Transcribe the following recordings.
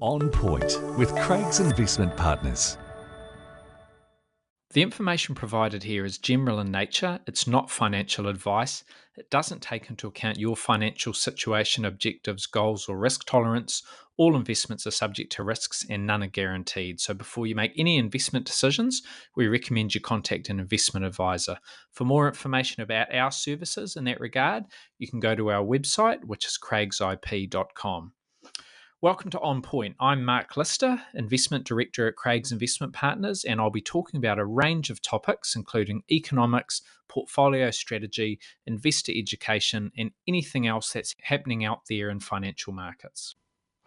On Point with Craig's Investment Partners. The information provided here is general in nature. It's not financial advice. It doesn't take into account your financial situation, objectives, goals, or risk tolerance. All investments are subject to risks and none are guaranteed. So before you make any investment decisions, we recommend you contact an investment advisor. For more information about our services in that regard, you can go to our website, which is craigsip.com. Welcome to On Point. I'm Mark Lister, Investment Director at Craig's Investment Partners, and I'll be talking about a range of topics, including economics, portfolio strategy, investor education, and anything else that's happening out there in financial markets.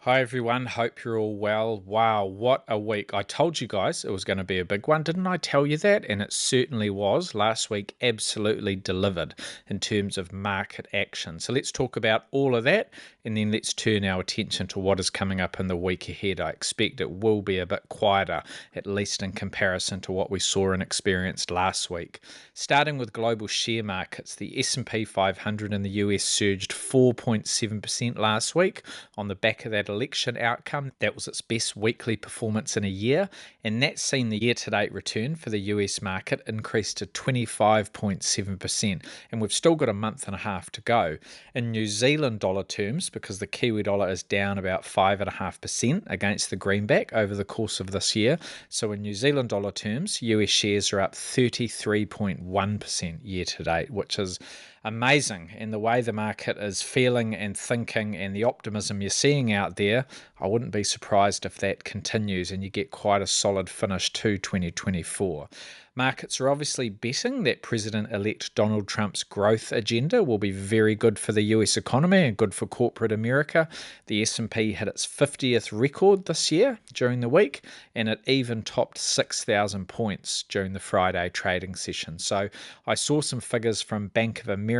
Hi everyone, hope you're all well. Wow, what a week. I told you guys it was going to be a big one, didn't I tell you that? And it certainly was. Last week absolutely delivered in terms of market action. So let's talk about all of that and then let's turn our attention to what is coming up in the week ahead. I expect it will be a bit quieter, at least in comparison to what we saw and experienced last week. Starting with global share markets, the S&P 500 in the US surged 4.7% last week on the back of that election outcome. That was its best weekly performance in a year, and that's seen the year-to-date return for the US market increase to 25.7%, and we've still got a month and a half to go. In New Zealand dollar terms, because the Kiwi dollar is down about 5.5% against the greenback over the course of this year, so in New Zealand dollar terms, US shares are up 33.1% year-to-date, which is amazing. And the way the market is feeling and thinking and the optimism you're seeing out there, I wouldn't be surprised if that continues and you get quite a solid finish to 2024. Markets are obviously betting that President-elect Donald Trump's growth agenda will be very good for the US economy and good for corporate America. The S&P hit its 50th record this year during the week, and it even topped 6,000 points during the Friday trading session. So I saw some figures from Bank of America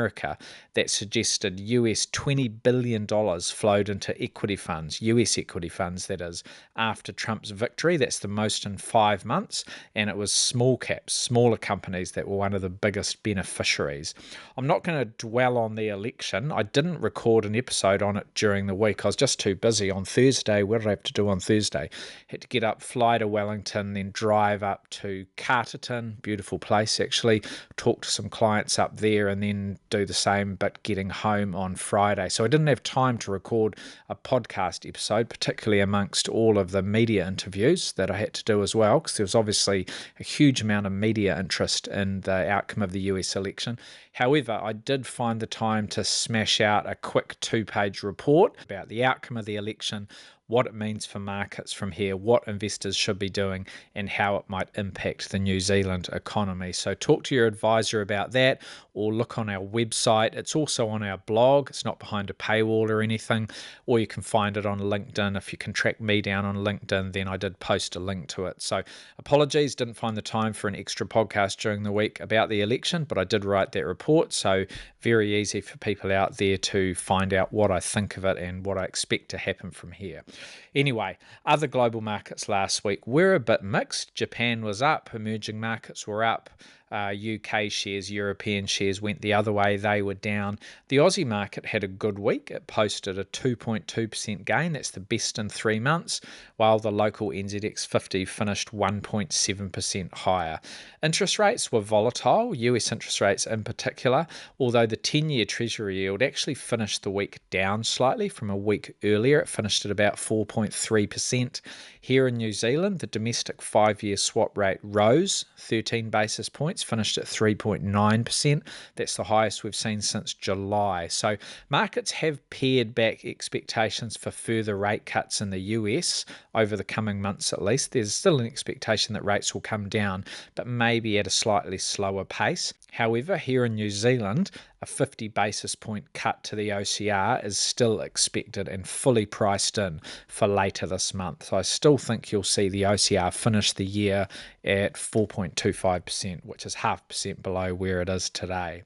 that suggested US $20 billion flowed into equity funds, US equity funds that is, after Trump's victory. That's the most in 5 months, and it was small caps, smaller companies that were one of the biggest beneficiaries. I'm not going to dwell on the election. I didn't record an episode on it during the week. I was just too busy. On Thursday, what did I have to do on Thursday? Had to get up, fly to Wellington, then drive up to Carterton, beautiful place actually, talk to some clients up there, and then do the same but getting home on Friday. So I didn't have time to record a podcast episode, particularly amongst all of the media interviews that I had to do as well, because there was obviously a huge amount of media interest in the outcome of the US election. However, I did find the time to smash out a quick 2-page report about the outcome of the election, what it means for markets from here, what investors should be doing, and how it might impact the New Zealand economy. So talk to your advisor about that, or look on our website. It's also on our blog. It's not behind a paywall or anything, or you can find it on LinkedIn. If you can track me down on LinkedIn, then I did post a link to it. So apologies, didn't find the time for an extra podcast during the week about the election, but I did write that report, so very easy for people out there to find out what I think of it and what I expect to happen from here. Anyway, other global markets last week were a bit mixed. Japan was up, emerging markets were up. UK shares, European shares went the other way. They were down. The Aussie market had a good week. It posted a 2.2% gain. That's the best in 3 months, while the local NZX 50 finished 1.7% higher. Interest rates were volatile, US interest rates in particular, although the 10-year Treasury yield actually finished the week down slightly from a week earlier. It finished at about 4.3%. Here in New Zealand, the domestic 5-year swap rate rose 13 basis points, finished at 3.9%. That's the highest we've seen since July. So markets have pared back expectations for further rate cuts in the US over the coming months at least. There's still an expectation that rates will come down, but maybe at a slightly slower pace. However, here in New Zealand, a 50 basis point cut to the OCR is still expected and fully priced in for later this month. So I still think you'll see the OCR finish the year at 4.25%, which is 0.5% below where it is today.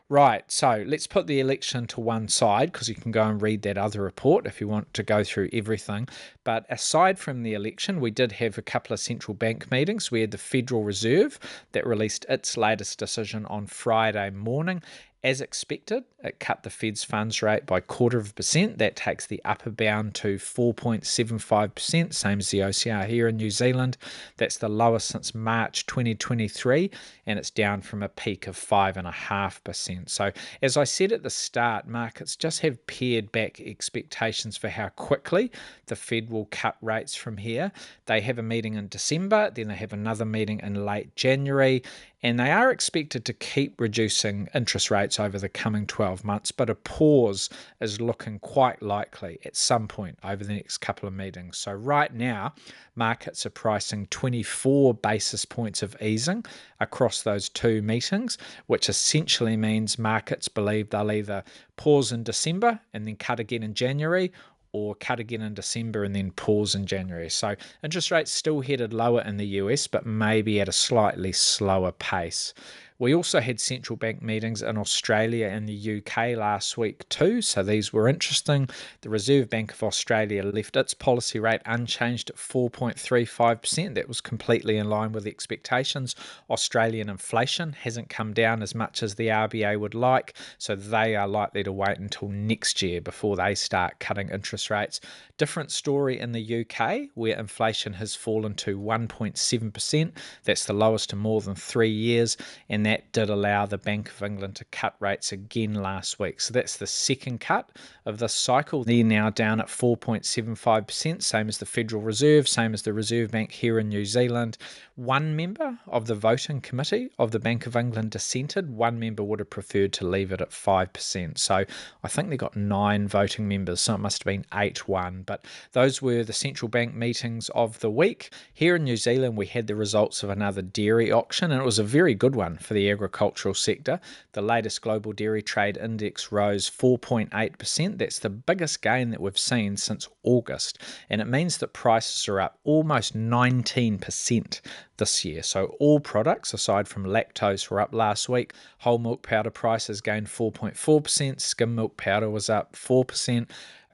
Right, so let's put the election to one side because you can go and read that other report if you want to go through everything. But aside from the election, we did have a couple of central bank meetings. We had the Federal Reserve that released its latest decision on Friday morning. As expected, it cut the Fed's funds rate by 0.25%. That takes the upper bound to 4.75%, same as the OCR here in New Zealand. That's the lowest since March 2023, and it's down from a peak of 5.5%. So as I said at the start, markets just have pared back expectations for how quickly the Fed will cut rates from here. They have a meeting in December, then they have another meeting in late January, and they are expected to keep reducing interest rates over the coming 12 months, but a pause is looking quite likely at some point over the next couple of meetings. So right now, markets are pricing 24 basis points of easing across those two meetings, which essentially means markets believe they'll either pause in December and then cut again in January, or cut again in December and then pause in January. So interest rates still headed lower in the US, but maybe at a slightly slower pace. We also had central bank meetings in Australia and the UK last week too, so these were interesting. The Reserve Bank of Australia left its policy rate unchanged at 4.35%. That was completely in line with expectations. Australian inflation hasn't come down as much as the RBA would like, so they are likely to wait until next year before they start cutting interest rates. Different story in the UK, where inflation has fallen to 1.7%. That's the lowest in more than 3 years, and that did allow the Bank of England to cut rates again last week. So that's the second cut of this cycle. They're now down at 4.75%, same as the Federal Reserve, same as the Reserve Bank here in New Zealand. One member of the voting committee of the Bank of England dissented. One member would have preferred to leave it at 5%. So I think they got 9 voting members, so it must have been 8-1. But those were the central bank meetings of the week. Here in New Zealand, we had the results of another dairy auction, and it was a very good one for the agricultural sector. The latest global dairy trade index rose 4.8%. That's the biggest gain that we've seen since August, and it means that prices are up almost 19% this year. So all products, aside from lactose, were up last week. Whole milk powder prices gained 4.4%. Skim milk powder was up 4%.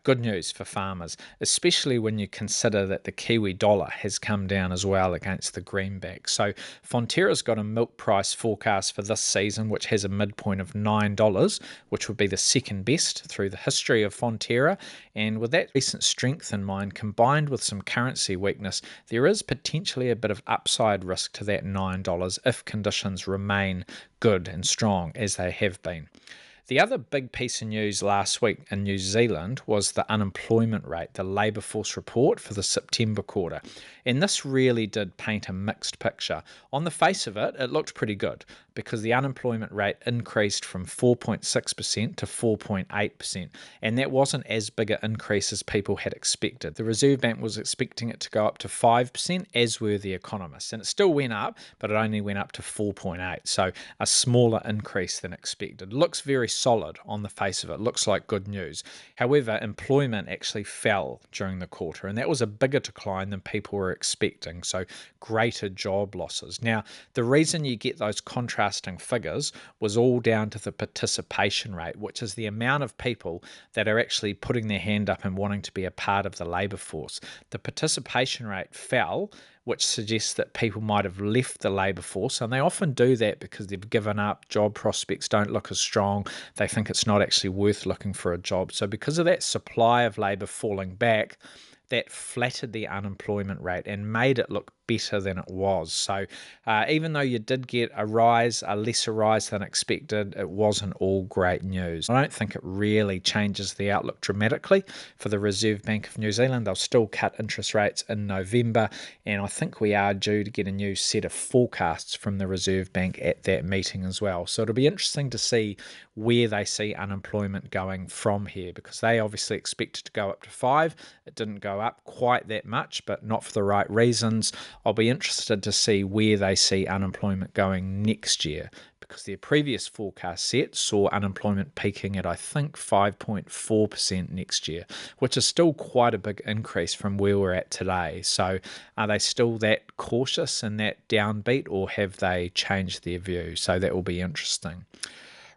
Good news for farmers, especially when you consider that the Kiwi dollar has come down as well against the greenback. So Fonterra's got a milk price forecast for this season, which has a midpoint of $9, which would be the second best through the history of Fonterra. And with that recent strength in mind, combined with some currency weakness, there is potentially a bit of upside risk to that $9 if conditions remain good and strong as they have been. The other big piece of news last week in New Zealand was the unemployment rate, the labour force report for the September quarter. And this really did paint a mixed picture. On the face of it, it looked pretty good because the unemployment rate increased from 4.6% to 4.8%. And that wasn't as big an increase as people had expected. The Reserve Bank was expecting it to go up to 5%, as were the economists. And it still went up, but it only went up to 4.8%. So a smaller increase than expected. Looks very solid on the face of it. Looks like good news. However, employment actually fell during the quarter, and that was a bigger decline than people were expecting, so greater job losses. Now, the reason you get those contrasting figures was all down to the participation rate, which is the amount of people that are actually putting their hand up and wanting to be a part of the labour force. The participation rate fell, which suggests that people might have left the labour force, and they often do that because they've given up, job prospects don't look as strong, they think it's not actually worth looking for a job. So because of that supply of labour falling back, that flattered the unemployment rate and made it look better than it was. So even though you did get a rise, a lesser rise than expected, it wasn't all great news. I don't think it really changes the outlook dramatically for the Reserve Bank of New Zealand. They'll still cut interest rates in November, and I think we are due to get a new set of forecasts from the Reserve Bank at that meeting as well. So it'll be interesting to see where they see unemployment going from here, because they obviously expected to go up to 5. It didn't go up quite that much, but not for the right reasons. I'll be interested to see where they see unemployment going next year, because their previous forecast set saw unemployment peaking at, I think, 5.4% next year, which is still quite a big increase from where we're at today. So are they still that cautious and that downbeat, or have they changed their view? So that will be interesting.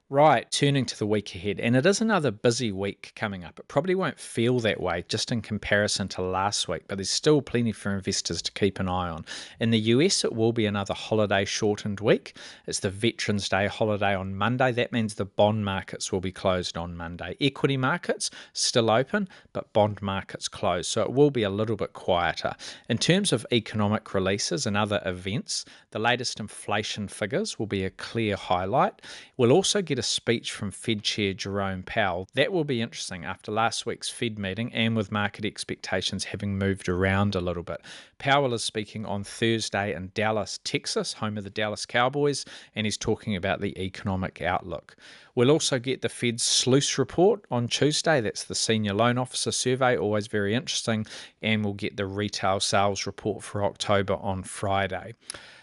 Right, turning to the week ahead, and it is another busy week coming up. It probably won't feel that way just in comparison to last week, but there's still plenty for investors to keep an eye on. In the US, it will be another holiday shortened week. It's the Veterans Day holiday on Monday. That means the bond markets will be closed on Monday. Equity markets still open, but bond markets closed, so it will be a little bit quieter. In terms of economic releases and other events, the latest inflation figures will be a clear highlight. We'll also get a speech from Fed Chair Jerome Powell. That will be interesting after last week's Fed meeting and with market expectations having moved around a little bit. Powell is speaking on Thursday in Dallas, Texas, home of the Dallas Cowboys, and he's talking about the economic outlook. We'll also get the Fed's SLOOS report on Tuesday. That's the Senior Loan Officer Survey, always very interesting. And we'll get the retail sales report for October on Friday.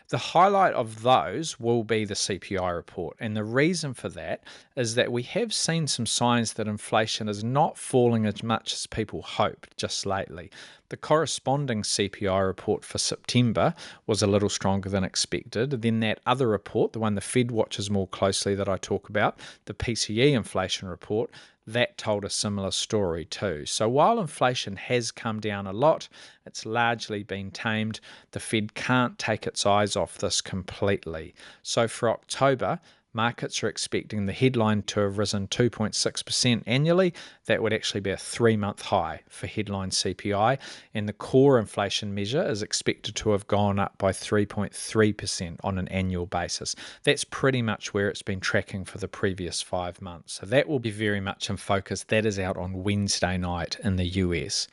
The highlight of those will be the CPI report. And the reason for that is that we have seen some signs that inflation is not falling as much as people hoped just lately. The corresponding CPI report for September was a little stronger than expected. Then that other report, the one the Fed watches more closely that I talk about, the PCE inflation report, that told a similar story too. So while inflation has come down a lot, it's largely been tamed. The Fed can't take its eyes off this completely. So for October, markets are expecting the headline to have risen 2.6% annually. That would actually be a 3-month high for headline CPI, and the core inflation measure is expected to have gone up by 3.3% on an annual basis. That's pretty much where it's been tracking for the previous 5 months. So that will be very much in focus. That is out on Wednesday night in the US.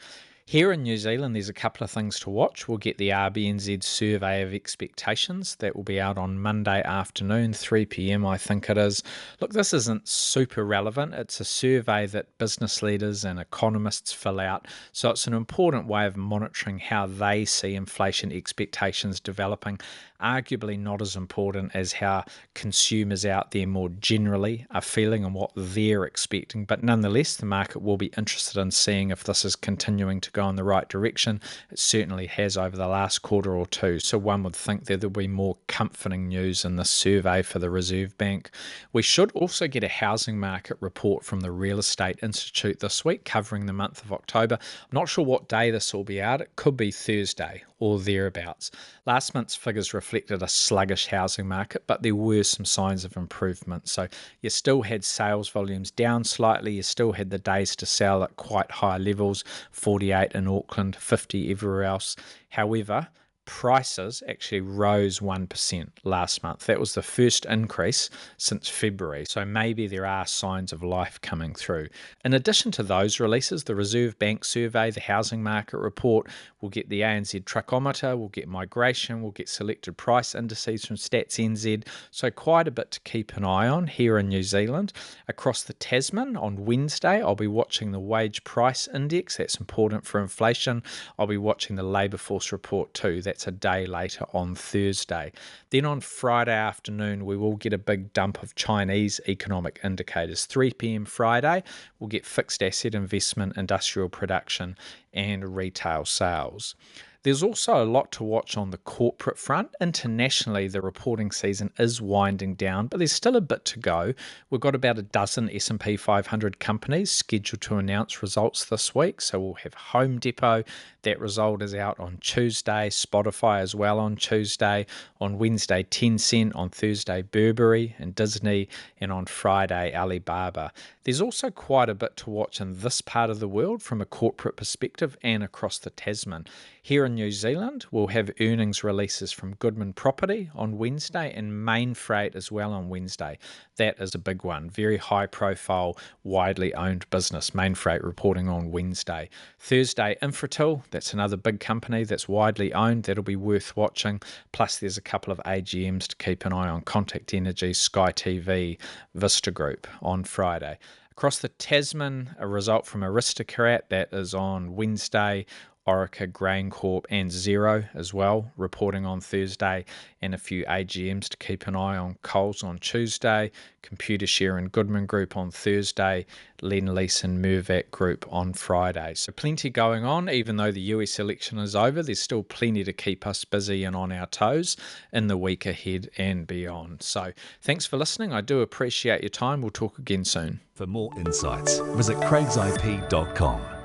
Here in New Zealand, there's a couple of things to watch. We'll get the RBNZ survey of expectations. That will be out on Monday afternoon, 3 p.m, I think it is. Look, this isn't super relevant. It's a survey that business leaders and economists fill out. So it's an important way of monitoring how they see inflation expectations developing. Arguably not as important as how consumers out there more generally are feeling and what they're expecting. But nonetheless, the market will be interested in seeing if this is continuing to go in the right direction. It certainly has over the last quarter or two. So one would think that there'll be more comforting news in this survey for the Reserve Bank. We should also get a housing market report from the Real Estate Institute this week covering the month of October. I'm not sure what day this will be out. It could be Thursday or thereabouts. Last month's figures reflected a sluggish housing market, but there were some signs of improvement. So you still had sales volumes down slightly. You still had the days to sell at quite high levels, 48 in Auckland, 50 everywhere else. However, prices actually rose 1% last month. That was the first increase since February. So maybe there are signs of life coming through. In addition to those releases, the Reserve Bank survey, the housing market report, we'll get the ANZ truckometer, we'll get migration, we'll get selected price indices from Stats NZ. So quite a bit to keep an eye on here in New Zealand. Across the Tasman on Wednesday, I'll be watching the wage price index. That's important for inflation. I'll be watching the labour force report too. That's a day later on Thursday. Then on Friday afternoon, we will get a big dump of Chinese economic indicators. 3 p.m. Friday, we'll get fixed asset investment, industrial production, and retail sales. There's also a lot to watch on the corporate front. Internationally, the reporting season is winding down, but there's still a bit to go. We've got about a dozen S&P 500 companies scheduled to announce results this week. So we'll have Home Depot. That result is out on Tuesday. Spotify as well on Tuesday. On Wednesday, Tencent. On Thursday, Burberry and Disney. And on Friday, Alibaba. There's also quite a bit to watch in this part of the world from a corporate perspective and across the Tasman. Here in New Zealand, we'll have earnings releases from Goodman Property on Wednesday and Mainfreight as well on Wednesday. That is a big one. Very high profile, widely owned business. Mainfreight reporting on Wednesday. Thursday, Infratil. That's another big company that's widely owned. That'll be worth watching. Plus there's a couple of AGMs to keep an eye on. Contact Energy, Sky TV, Vista Group on Friday. Across the Tasman, a result from Aristocrat. That is on Wednesday. Orica, Grain Corp and Xero as well, reporting on Thursday, and a few AGMs to keep an eye on. Coles on Tuesday, Computershare and Goodman Group on Thursday, Lendlease and Mirvac Group on Friday. So plenty going on. Even though the US election is over, there's still plenty to keep us busy and on our toes in the week ahead and beyond. So thanks for listening. I do appreciate your time. We'll talk again soon. For more insights, visit craigsip.com.